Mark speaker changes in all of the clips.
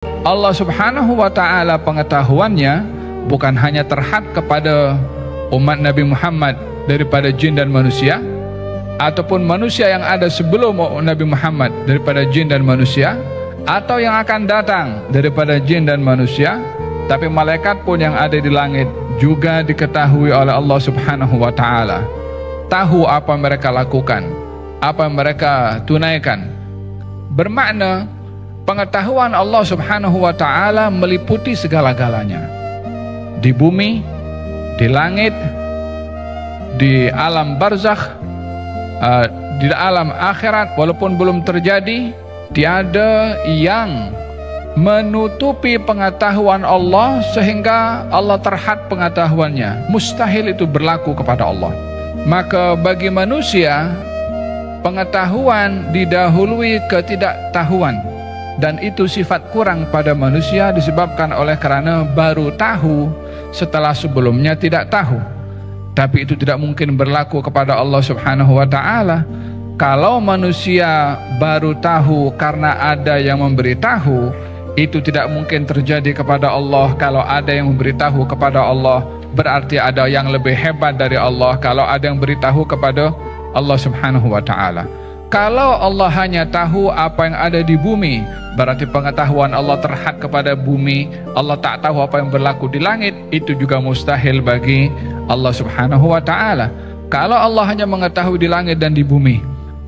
Speaker 1: Allah Subhanahu wa ta'ala pengetahuannya bukan hanya terhad kepada umat Nabi Muhammad daripada jin dan manusia, ataupun manusia yang ada sebelum Nabi Muhammad daripada jin dan manusia, atau yang akan datang daripada jin dan manusia, tapi malaikat pun yang ada di langit juga diketahui oleh Allah Subhanahu wa ta'ala. Tahu apa mereka lakukan, apa mereka tunaikan. Bermakna pengetahuan Allah Subhanahu wa ta'ala meliputi segala-galanya, di bumi, di langit, di alam barzakh, di alam akhirat. Walaupun belum terjadi, tiada yang menutupi pengetahuan Allah sehingga Allah terhad pengetahuannya. Mustahil itu berlaku kepada Allah. Maka bagi manusia, pengetahuan didahului ketidaktahuan, dan itu sifat kurang pada manusia disebabkan oleh kerana baru tahu setelah sebelumnya tidak tahu. Tapi itu tidak mungkin berlaku kepada Allah Subhanahu wa ta'ala. Kalau manusia baru tahu karena ada yang memberitahu, itu tidak mungkin terjadi kepada Allah. Kalau ada yang memberitahu kepada Allah, berarti ada yang lebih hebat dari Allah. Kalau ada yang beritahu kepada Allah Subhanahu wa ta'ala. Kalau Allah hanya tahu apa yang ada di bumi, berarti pengetahuan Allah terhad kepada bumi. Allah tak tahu apa yang berlaku di langit. Itu juga mustahil bagi Allah Subhanahu wa ta'ala. Kalau Allah hanya mengetahui di langit dan di bumi,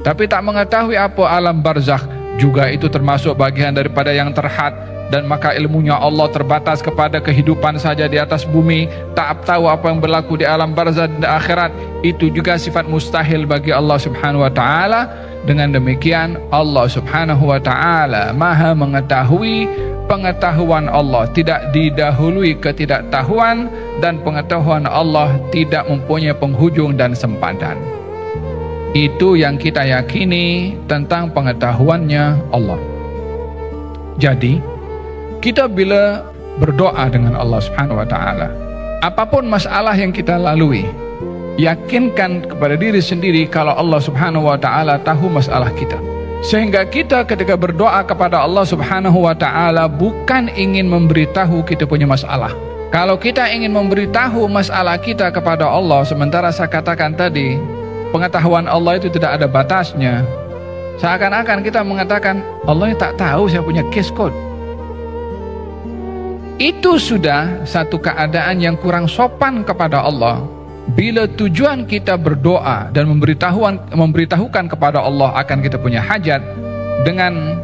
Speaker 1: tapi tak mengetahui apa alam barzakh, juga itu termasuk bagian daripada yang terhad. Dan maka ilmunya Allah terbatas kepada kehidupan saja di atas bumi, tak tahu apa yang berlaku di alam barzakh dan akhirat. Itu juga sifat mustahil bagi Allah Subhanahu wa ta'ala. Dengan demikian, Allah Subhanahu wa ta'ala maha mengetahui. Pengetahuan Allah tidak didahului ketidaktahuan, dan pengetahuan Allah tidak mempunyai penghujung dan sempadan. Itu yang kita yakini tentang pengetahuannya Allah. Jadi kita bila berdoa dengan Allah Subhanahu wa ta'ala, apapun masalah yang kita lalui, yakinkan kepada diri sendiri kalau Allah Subhanahu wa ta'ala tahu masalah kita. Sehingga kita ketika berdoa kepada Allah Subhanahu wa ta'ala bukan ingin memberitahu kita punya masalah. Kalau kita ingin memberitahu masalah kita kepada Allah, sementara saya katakan tadi, pengetahuan Allah itu tidak ada batasnya, seakan-akan kita mengatakan Allah tak tahu saya punya case code. Itu sudah satu keadaan yang kurang sopan kepada Allah. Bila tujuan kita berdoa dan memberitahukan kepada Allah akan kita punya hajat dengan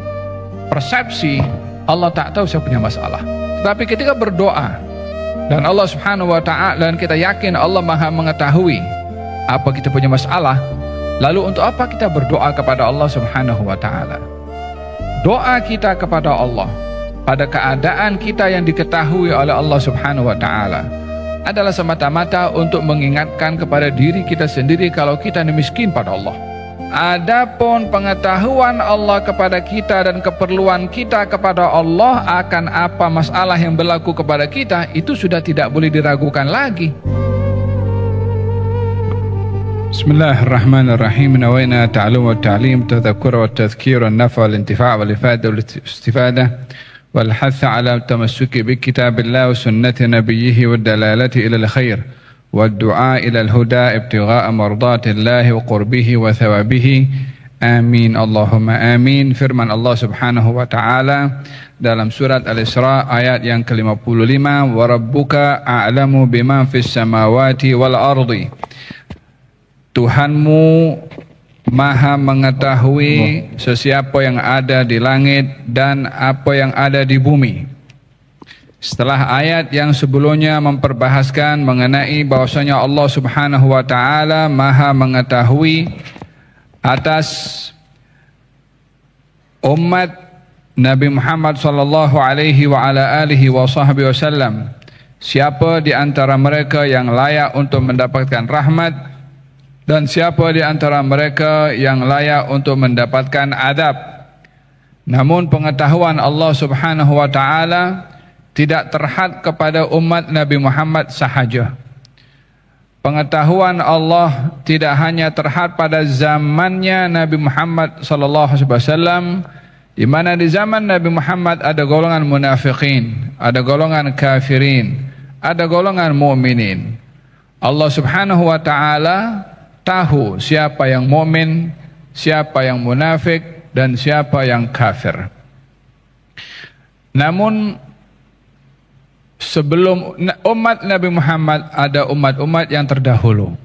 Speaker 1: persepsi Allah tak tahu saya punya masalah. Tetapi ketika berdoa dan Allah Subhanahu wa ta'ala, dan kita yakin Allah maha mengetahui apa kita punya masalah, lalu untuk apa kita berdoa kepada Allah Subhanahu wa ta'ala? Doa kita kepada Allah pada keadaan kita yang diketahui oleh Allah Subhanahu wa ta'ala adalah semata-mata untuk mengingatkan kepada diri kita sendiri kalau kita ini miskin pada Allah. Adapun pengetahuan Allah kepada kita dan keperluan kita kepada Allah akan apa masalah yang berlaku kepada kita, itu sudah tidak boleh diragukan lagi. Bismillahirrahmanirrahim. Nawaina ta'alum wa ta'lim, tadhakkur wa tadhkir wa nafa wal intifa' wal ifada wal istifadah والحث على التمسك بكتاب الله وسنة نبيه والدلالة إلى الخير والدعاء إلى الهدى ابتغاء مرضات الله وقربه وثوابه آمين اللهم آمين. Firman Allah Subhanahu wa ta'ala dalam surat Al-Isra ayat yang ke-55, wa rabbuka a'lamu biman fis samawati wal ardi. Tuhanmu maha mengetahui sesiapa yang ada di langit dan apa yang ada di bumi. Setelah ayat yang sebelumnya memperbahaskan mengenai bahwasanya Allah Subhanahu wa ta'ala maha mengetahui atas umat Nabi Muhammad sallallahu alaihi wa ala alihi wa sahbihi wasallam, siapa di antara mereka yang layak untuk mendapatkan rahmat dan siapa di antara mereka yang layak untuk mendapatkan adab. Namun pengetahuan Allah Subhanahu wa ta'ala tidak terhad kepada umat Nabi Muhammad sahaja. Pengetahuan Allah tidak hanya terhad pada zamannya Nabi Muhammad sallallahu alaihi wasallam, Di mana di zaman Nabi Muhammad ada golongan munafikin, ada golongan kafirin, ada golongan mukminin. Allah Subhanahu wa taala tahu siapa yang mukmin, siapa yang munafik, dan siapa yang kafir. Namun sebelum umat Nabi Muhammad ada umat-umat yang terdahulu.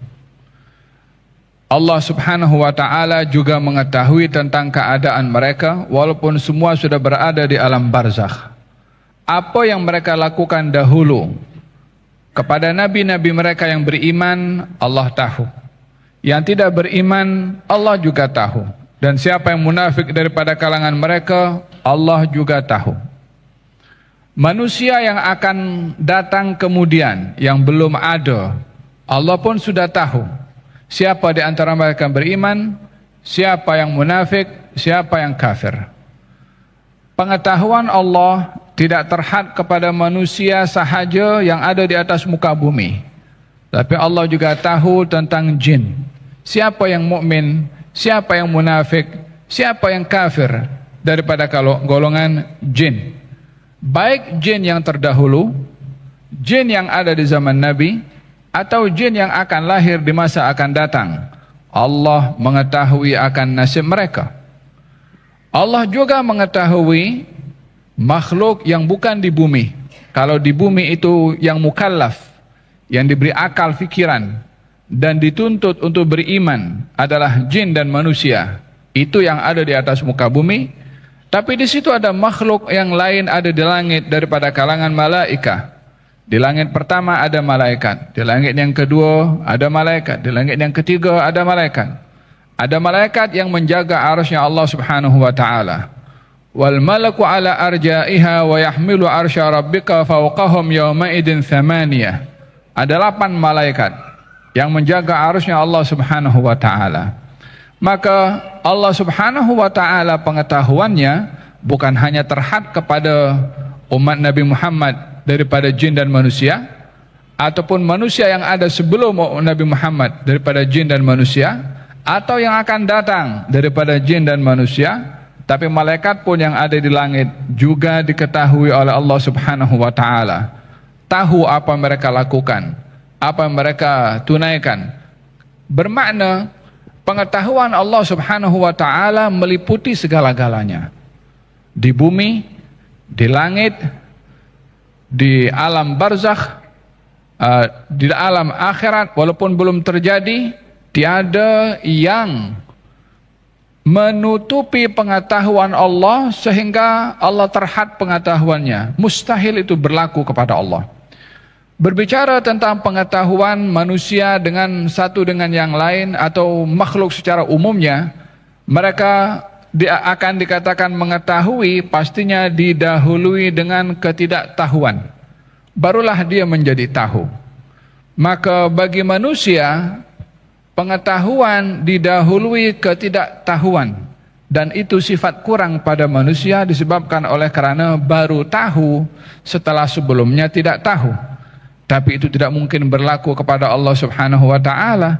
Speaker 1: Allah Subhanahu wa taala juga mengetahui tentang keadaan mereka walaupun semua sudah berada di alam barzakh. Apa yang mereka lakukan dahulu kepada nabi-nabi mereka yang beriman, Allah tahu. Yang tidak beriman, Allah juga tahu. Dan siapa yang munafik daripada kalangan mereka, Allah juga tahu. Manusia yang akan datang kemudian, yang belum ada, Allah pun sudah tahu. Siapa di antara mereka yang beriman, siapa yang munafik, siapa yang kafir. Pengetahuan Allah tidak terhad kepada manusia sahaja yang ada di atas muka bumi. Tapi Allah juga tahu tentang jin. Siapa yang mukmin, siapa yang munafik, siapa yang kafir daripada golongan jin. Baik jin yang terdahulu, jin yang ada di zaman Nabi, atau jin yang akan lahir di masa akan datang. Allah mengetahui akan nasib mereka. Allah juga mengetahui makhluk yang bukan di bumi. Kalau di bumi itu yang mukallaf, yang diberi akal fikiran dan dituntut untuk beriman adalah jin dan manusia. Itu yang ada di atas muka bumi. Tapi di situ ada makhluk yang lain ada di langit daripada kalangan malaikat. Di langit pertama ada malaikat, di langit yang kedua ada malaikat, di langit yang ketiga ada malaikat. Ada malaikat yang menjaga arsy Allah Subhanahu wa taala. Wal malaku ala arja'iha wa yahmilu arsya rabbika fawqahum yawma idin thamaniyah. Ada 8 malaikat yang menjaga arsy Allah Subhanahu wa taala. Maka Allah Subhanahu wa taala pengetahuannya bukan hanya terhad kepada umat Nabi Muhammad daripada jin dan manusia, ataupun manusia yang ada sebelum Nabi Muhammad daripada jin dan manusia, atau yang akan datang daripada jin dan manusia, tapi malaikat pun yang ada di langit juga diketahui oleh Allah Subhanahu wa taala. Tahu apa mereka lakukan, apa mereka tunaikan. Bermakna pengetahuan Allah Subhanahu wa taala meliputi segala-galanya. Di bumi, di langit, di alam barzakh, di alam akhirat, walaupun belum terjadi, tiada yang menutupi pengetahuan Allah sehingga Allah terhad pengetahuannya. Mustahil itu berlaku kepada Allah. Berbicara tentang pengetahuan manusia dengan satu dengan yang lain atau makhluk secara umumnya, mereka akan dikatakan mengetahui, pastinya didahului dengan ketidaktahuan. Barulah dia menjadi tahu. Maka bagi manusia, pengetahuan didahului ketidaktahuan. Dan itu sifat kurang pada manusia disebabkan oleh karena baru tahu setelah sebelumnya tidak tahu. Tapi itu tidak mungkin berlaku kepada Allah Subhanahu wa taala.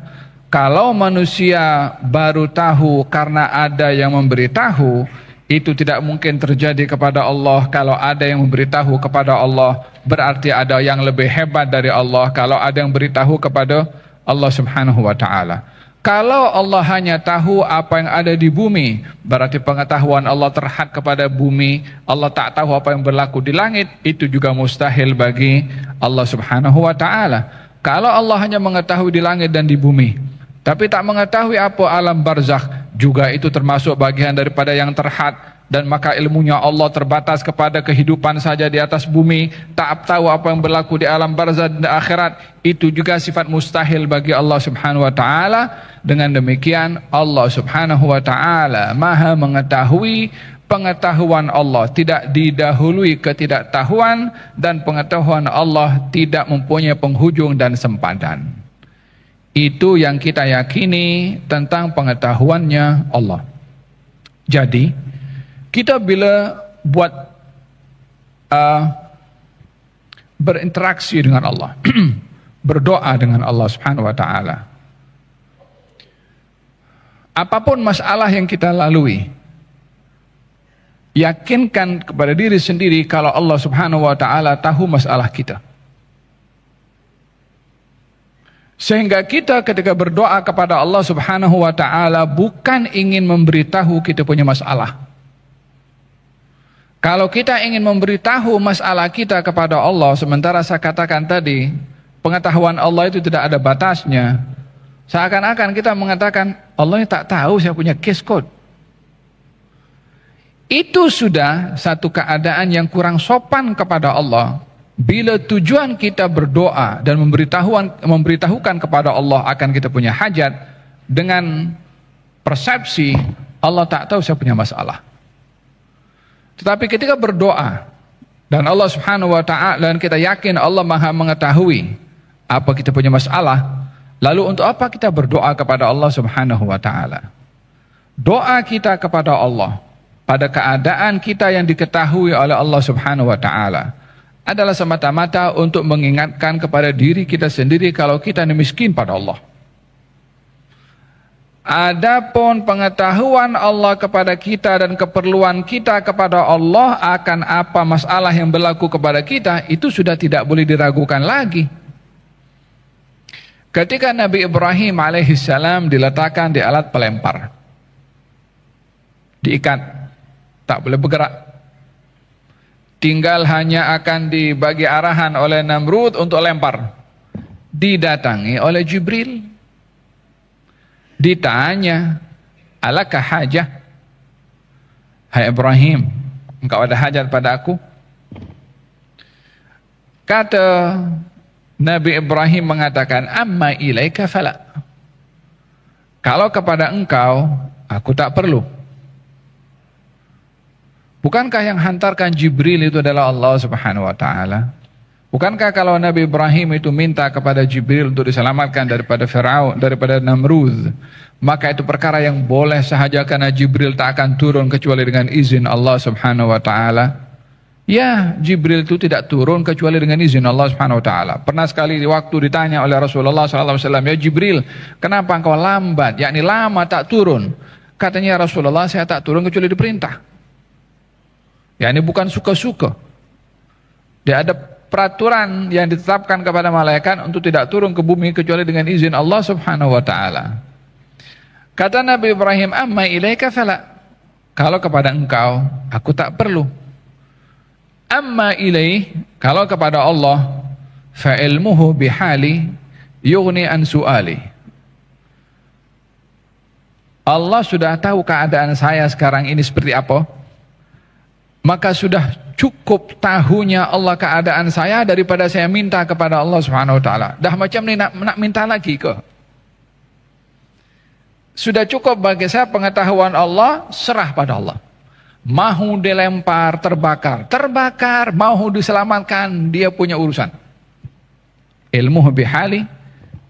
Speaker 1: Kalau manusia baru tahu karena ada yang memberitahu, itu tidak mungkin terjadi kepada Allah. Kalau ada yang memberitahu kepada Allah, berarti ada yang lebih hebat dari Allah. Kalau ada yang beritahu kepada Allah Subhanahu wa taala. Kalau Allah hanya tahu apa yang ada di bumi, berarti pengetahuan Allah terhad kepada bumi. Allah tak tahu apa yang berlaku di langit, itu juga mustahil bagi Allah Subhanahu wa taala. Kalau Allah hanya mengetahui di langit dan di bumi, tapi tak mengetahui apa alam barzakh, juga itu termasuk bagian daripada yang terhad. Dan maka ilmunya Allah terbatas kepada kehidupan saja di atas bumi, tak tahu apa yang berlaku di alam barzakh dan akhirat. Itu juga sifat mustahil bagi Allah Subhanahu wa taala. Dengan demikian Allah Subhanahu wa taala Maha mengetahui. Pengetahuan Allah tidak didahului ketidaktahuan, dan pengetahuan Allah tidak mempunyai penghujung dan sempadan. Itu yang kita yakini tentang pengetahuannya Allah. Jadi kita bila buat berinteraksi dengan Allah, berdoa dengan Allah Subhanahu wa taala, apapun masalah yang kita lalui, yakinkan kepada diri sendiri kalau Allah Subhanahu wa taala tahu masalah kita. Sehingga kita ketika berdoa kepada Allah Subhanahu wa taala bukan ingin memberitahu kita punya masalah. Kalau kita ingin memberitahu masalah kita kepada Allah, sementara saya katakan tadi, pengetahuan Allah itu tidak ada batasnya. Seakan-akan kita mengatakan, Allah tak tahu saya punya case code. Itu sudah satu keadaan yang kurang sopan kepada Allah. Bila tujuan kita berdoa dan memberitahukan kepada Allah akan kita punya hajat dengan persepsi Allah tak tahu saya punya masalah. Tetapi ketika berdoa dan Allah Subhanahu wa taala dan kita yakin Allah Maha mengetahui apa kita punya masalah, lalu untuk apa kita berdoa kepada Allah Subhanahu wa taala? Doa kita kepada Allah pada keadaan kita yang diketahui oleh Allah Subhanahu wa taala adalah semata-mata untuk mengingatkan kepada diri kita sendiri kalau kita ini miskin pada Allah. Adapun pengetahuan Allah kepada kita dan keperluan kita kepada Allah akan apa masalah yang berlaku kepada kita, itu sudah tidak boleh diragukan lagi. Ketika Nabi Ibrahim alaihissalam diletakkan di alat pelempar, diikat, tak boleh bergerak, tinggal hanya akan dibagi arahan oleh Namrud untuk lempar. Didatangi oleh Jibril, ditanya, alaka hajah? Hai Ibrahim, engkau ada hajat pada aku? Kata Nabi Ibrahim mengatakan, amma ilaika fala. Kalau kepada engkau, aku tak perlu. Bukankah yang hantarkan Jibril itu adalah Allah Subhanahu wa taala? Bukankah kalau Nabi Ibrahim itu minta kepada Jibril untuk diselamatkan daripada Firaun, daripada Namrud, maka itu perkara yang boleh sahaja karena Jibril tak akan turun kecuali dengan izin Allah Subhanahu wa taala? Ya, Jibril itu tidak turun kecuali dengan izin Allah Subhanahu wa taala. Pernah sekali waktu ditanya oleh Rasulullah sallallahu alaihi wasallam, "Ya Jibril, kenapa engkau lambat? Yakni lama tak turun?" Katanya, "Rasulullah, saya tak turun kecuali diperintah." Ya, ini bukan suka-suka. Dia ada peraturan yang ditetapkan kepada malaikat untuk tidak turun ke bumi kecuali dengan izin Allah Subhanahu wa taala. Kata Nabi Ibrahim, amma ilaika fala. Kalau kepada engkau, aku tak perlu. Amma ilaih, kalau kepada Allah, fa ilmuhu bihali yughni an su'ali. Allah sudah tahu keadaan saya sekarang ini seperti apa. Maka sudah cukup tahunya Allah keadaan saya daripada saya minta kepada Allah Subhanahu wa taala. Dah macam ni nak minta lagi ke? Sudah cukup bagi saya pengetahuan Allah, serah pada Allah. Mahu dilempar, terbakar, mahu diselamatkan, dia punya urusan. Ilmuhu bihali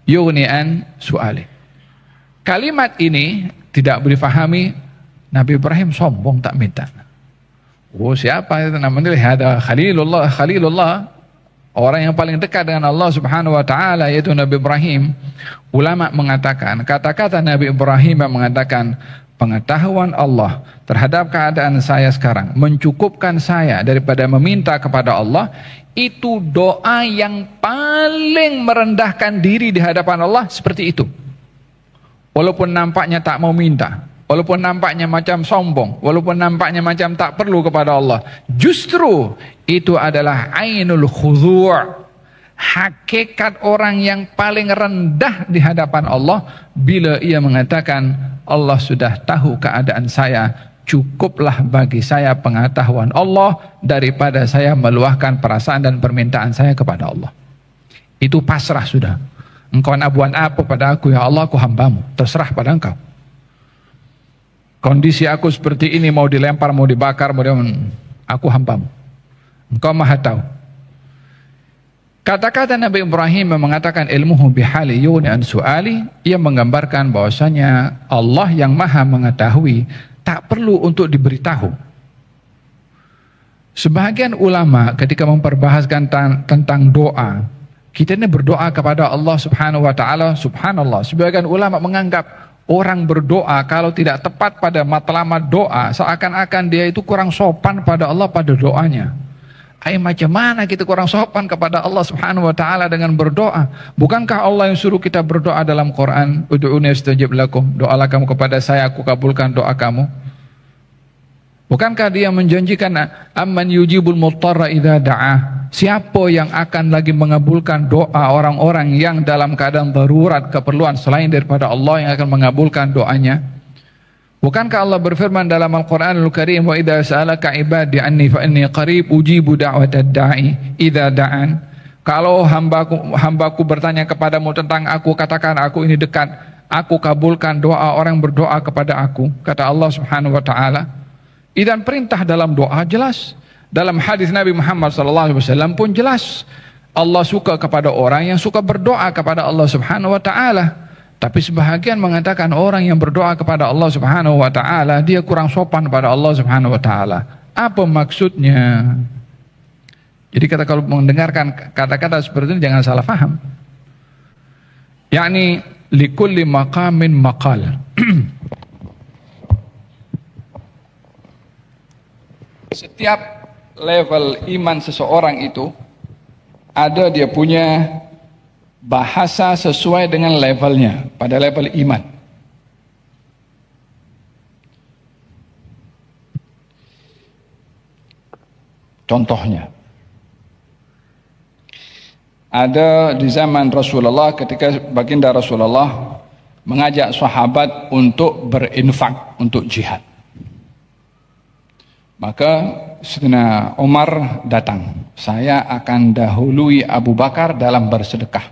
Speaker 1: yughni an su'ali. Kalimat ini tidak boleh fahami Nabi Ibrahim sombong tak minta. Oh, siapa itu namanya? Ada Khalilullah, orang yang paling dekat dengan Allah Subhanahu wa taala, yaitu Nabi Ibrahim. Ulama mengatakan, kata-kata Nabi Ibrahim yang mengatakan, pengetahuan Allah terhadap keadaan saya sekarang mencukupkan saya daripada meminta kepada Allah. Itu doa yang paling merendahkan diri di hadapan Allah, seperti itu. Walaupun nampaknya tak mau minta, walaupun nampaknya macam sombong, walaupun nampaknya macam tak perlu kepada Allah, justru itu adalah ainul khudhu', hakikat orang yang paling rendah di hadapan Allah bila ia mengatakan, Allah sudah tahu keadaan saya, cukuplah bagi saya pengetahuan Allah daripada saya meluahkan perasaan dan permintaan saya kepada Allah. Itu pasrah sudah. Engkau nak buat apa pada aku, ya Allah, aku hambamu, terserah pada engkau. Kondisi aku seperti ini, mau dilempar, mau dibakar, aku hambamu. Engkau maha tahu. Kata-kata Nabi Ibrahim yang mengatakan ilmuhu bihali yughni an su'ali, ia menggambarkan bahwasanya Allah yang maha mengetahui tak perlu untuk diberitahu. Sebahagian ulama ketika memperbahaskan tentang doa, kita ini berdoa kepada Allah Subhanahu wa taala, subhanallah, sebagian ulama menganggap, orang berdoa kalau tidak tepat pada matlamat doa, seakan-akan dia itu kurang sopan pada Allah pada doanya. Macam mana kita kurang sopan kepada Allah Subhanahu wa taala dengan berdoa? Bukankah Allah yang suruh kita berdoa dalam Quran, ud'uni astajib lakum, doalah kamu kepada saya, aku kabulkan doa kamu. Bukankah dia menjanjikan amman yujibul muttarra idza da'ah? Siapa yang akan lagi mengabulkan doa orang-orang yang dalam keadaan darurat keperluan selain daripada Allah yang akan mengabulkan doanya? Bukankah Allah berfirman dalam Al-Quranul Karim, wa idza sa'alaka ibadi anni fa inni qarib ujibu da'watad da'i idza da'an. Kalau hambaku bertanya kepadamu tentang aku, katakan aku ini dekat, aku kabulkan doa orang berdoa kepada aku, kata Allah Subhanahu wa taala. Dan perintah dalam doa jelas. Dalam hadis Nabi Muhammad SAW pun jelas. Allah suka kepada orang yang suka berdoa kepada Allah Subhanahu wa taala. Tapi sebahagian mengatakan orang yang berdoa kepada Allah Subhanahu wa taala dia kurang sopan pada Allah Subhanahu wa taala. Apa maksudnya? Jadi kalau mendengarkan kata-kata seperti ini jangan salah faham. Yakni likulli maqamin maqal. Setiap level iman seseorang itu ada dia punya bahasa sesuai dengan levelnya pada level iman. Contohnya ada di zaman Rasulullah ketika baginda Rasulullah mengajak sahabat untuk berinfak untuk jihad. Maka Sayyidina Umar datang, saya akan dahului Abu Bakar dalam bersedekah.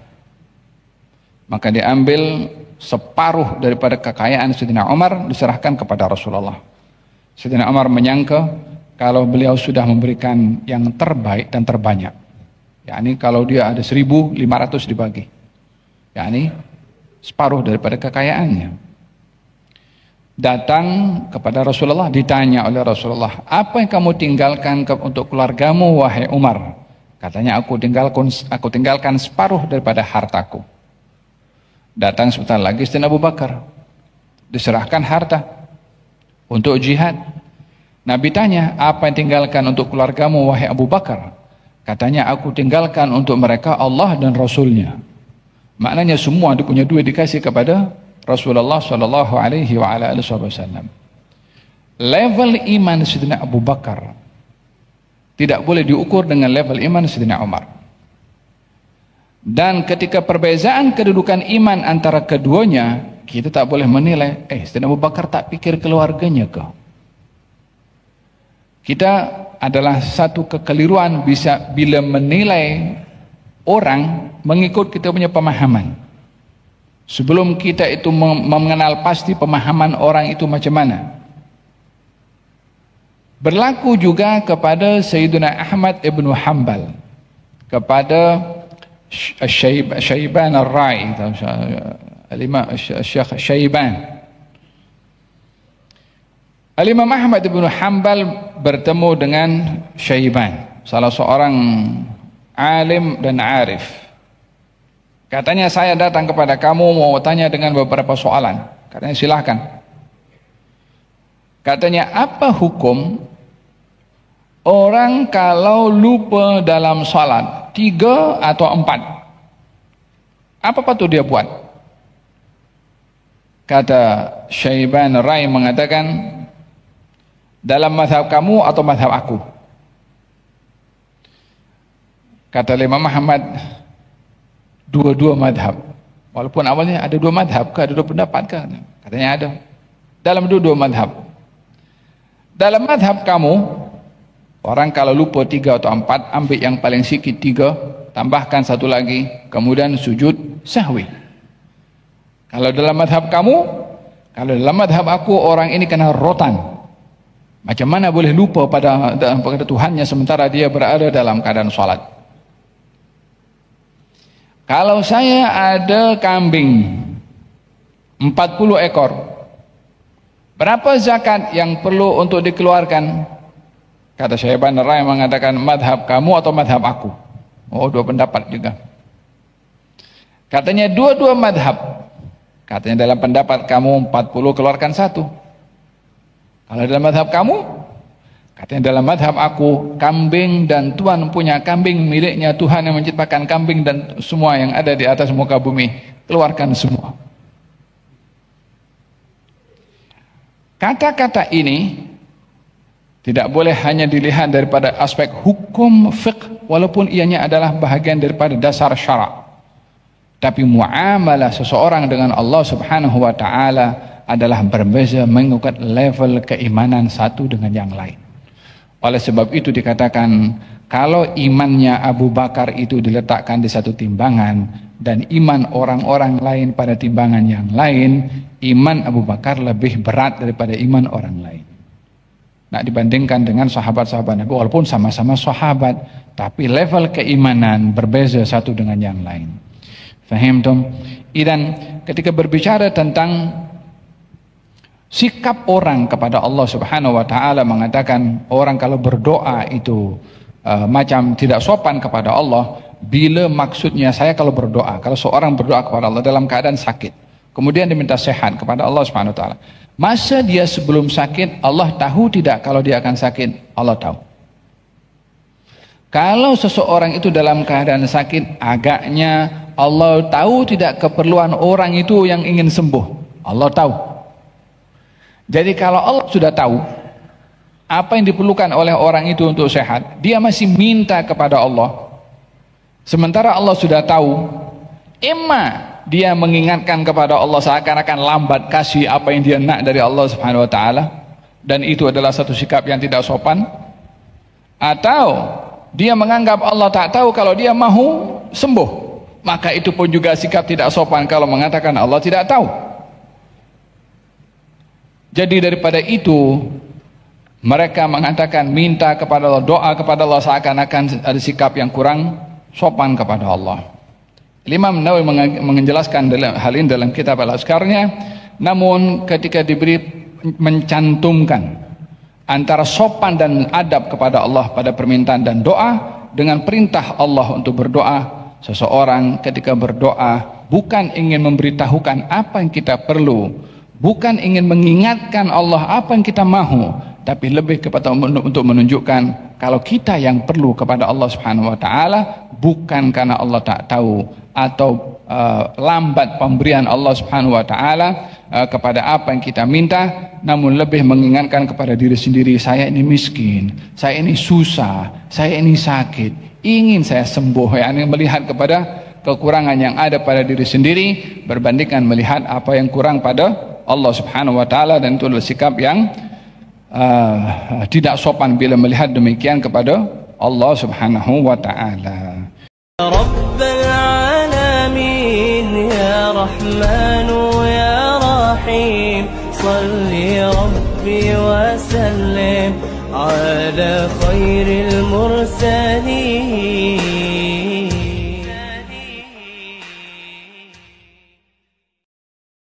Speaker 1: Maka diambil separuh daripada kekayaan Sayyidina Umar diserahkan kepada Rasulullah. Sayyidina Umar menyangka kalau beliau sudah memberikan yang terbaik dan terbanyak. Yakni kalau dia ada 1.500 dibagi. Yakni separuh daripada kekayaannya. Datang kepada Rasulullah, ditanya oleh Rasulullah, apa yang kamu tinggalkan untuk keluargamu wahai Umar? Katanya aku tinggalkan separuh daripada hartaku. Datang sebentar lagi Sayyidina Abu Bakar, diserahkan harta untuk jihad. Nabi tanya, apa yang tinggalkan untuk keluargamu wahai Abu Bakar? Katanya aku tinggalkan untuk mereka Allah dan Rasulnya. Maknanya semua dia punya duit dikasih kepada Rasulullah sallallahu alaihi wa ala alihi wasallam. Level iman Sayyidina Abu Bakar tidak boleh diukur dengan level iman Sayyidina Umar. Dan ketika perbezaan kedudukan iman antara keduanya, kita tak boleh menilai, Sayyidina Abu Bakar tak pikir keluarganya ke? Kita adalah satu kekeliruan bisa bila menilai orang mengikut kita punya pemahaman. Sebelum kita itu mengenal pasti pemahaman orang itu macam mana. Berlaku juga kepada Sayyidina Ahmad ibn Hanbal, kepada Syaiban al-Ra'i, Al-Imam Syekh Syaiban. Al-Imam Ahmad ibn Hanbal bertemu dengan Syaiban, salah seorang alim dan arif. Katanya, saya datang kepada kamu mau tanya dengan beberapa soalan. Katanya, silahkan. Katanya, apa hukum orang kalau lupa dalam salat 3 atau 4? Apa patut dia buat? Kata Syaiban Rai mengatakan, dalam mazhab kamu atau mazhab aku? Kata Imam Muhammad, dua-dua madhab. Walaupun awalnya ada 2 madhab ke, ada 2 pendapat ke? Katanya ada. Dalam dua-dua madhab. Dalam madhab kamu, orang kalau lupa 3 atau 4, ambil yang paling sikit 3, tambahkan 1 lagi, kemudian sujud sahwi. Kalau dalam madhab kamu, kalau dalam madhab aku, orang ini kena rotan. Macam mana boleh lupa pada Tuhannya sementara dia berada dalam keadaan salat? Kalau saya ada kambing 40 ekor, berapa zakat yang perlu untuk dikeluarkan? Kata Syaiban Rai mengatakan, madhab kamu atau madhab aku? Oh, 2 pendapat juga. Katanya dua-dua madhab Katanya dalam pendapat kamu 40 keluarkan 1. Kalau dalam madhab kamu, katanya dalam madhab aku, kambing dan Tuhan punya kambing, miliknya Tuhan yang menciptakan kambing dan semua yang ada di atas muka bumi, keluarkan semua. Kata-kata ini tidak boleh hanya dilihat daripada aspek hukum fiqh, walaupun ianya adalah bahagian daripada dasar syarak. Tapi muamalah seseorang dengan Allah Subhanahu wa taala adalah berbeza mengikut level keimanan satu dengan yang lain. Oleh sebab itu dikatakan, kalau imannya Abu Bakar itu diletakkan di satu timbangan dan iman orang-orang lain pada timbangan yang lain, iman Abu Bakar lebih berat daripada iman orang lain. Nak dibandingkan dengan sahabat-sahabat Nabi, walaupun sama-sama sahabat, tapi level keimanan berbeza satu dengan yang lain. Faham tum? Dan ketika berbicara tentang sikap orang kepada Allah Subhanahu wa taala, mengatakan orang kalau berdoa itu macam tidak sopan kepada Allah, bila maksudnya saya kalau berdoa, kalau seorang berdoa kepada Allah dalam keadaan sakit, kemudian diminta sehat kepada Allah Subhanahu wa taala, masa dia sebelum sakit Allah tahu tidak kalau dia akan sakit? Allah tahu. Kalau seseorang itu dalam keadaan sakit, agaknya Allah tahu tidak keperluan orang itu yang ingin sembuh? Allah tahu. Jadi kalau Allah sudah tahu apa yang diperlukan oleh orang itu untuk sehat, dia masih minta kepada Allah, sementara Allah sudah tahu, dia mengingatkan kepada Allah seakan-akan lambat kasih apa yang dia nak dari Allah Subhanahu wa taala, dan itu adalah satu sikap yang tidak sopan. Atau dia menganggap Allah tak tahu kalau dia mahu sembuh, maka itu pun juga sikap tidak sopan kalau mengatakan Allah tidak tahu. Jadi daripada itu, mereka mengatakan minta kepada Allah, doa kepada Allah seakan-akan ada sikap yang kurang sopan kepada Allah. Imam Nawawi menjelaskan hal ini dalam kitab Al-Azkarnya, namun ketika diberi mencantumkan antara sopan dan adab kepada Allah pada permintaan dan doa dengan perintah Allah untuk berdoa, seseorang ketika berdoa bukan ingin memberitahukan apa yang kita perlu, bukan ingin mengingatkan Allah apa yang kita mahu, tapi lebih kepada untuk menunjukkan kalau kita yang perlu kepada Allah Subhanahu wa taala, bukan karena Allah tak tahu atau lambat pemberian Allah Subhanahu wa taala kepada apa yang kita minta, namun lebih mengingatkan kepada diri sendiri, saya ini miskin, saya ini susah, saya ini sakit, ingin saya sembuh. Yang melihat kepada kekurangan yang ada pada diri sendiri berbandingkan melihat apa yang kurang pada Allah Subhanahu wa taala, dan itu adalah sikap yang tidak sopan bila melihat demikian kepada Allah Subhanahu wa taala. Rabbal alamin ya Rahmanu ya Rahim, salli Rabbi wa sallim ala khairil mursalin.